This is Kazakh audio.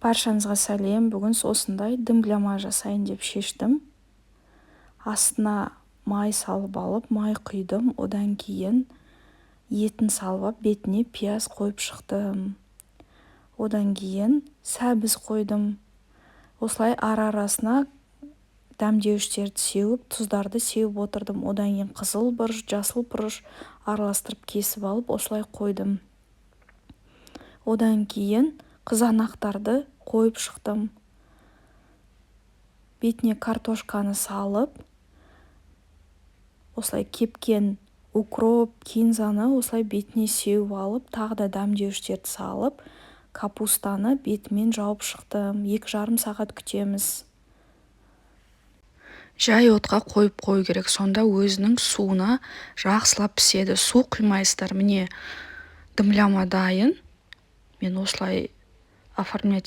Баршаңызға сәлем. Бүгін осындай дымляма жасайын деп шештім. Астына май салып алып, май құйдым. Одан кейін етін салып алып, бетіне пияз қойып шықтым. Одан кейін сәбіз қойдым. Осылай ара-арасына дәмдеуіштерді сеуіп, тұздарды сеуіп отырдым. Одан кейін қызыл бұрыш, жасыл бұрыш араластырып кесіп алып, осылай қойдым. Одан кейін қызанақтарды қойып шықтым. Бетіне картошканы салып, осылай кепкен укроп, кинзаны осылай бетіне сеуіп алып, тағы да дәмдеуіштерді салып, капустаны бетімен жауып шықтым. 2,5 сағат күтеміз. Жай отқа қойып қою керек, сонда өзінің суына жақсылап піседі. Су құймайсыздар. Міне, дымляма дайын. Мен осылай оформлять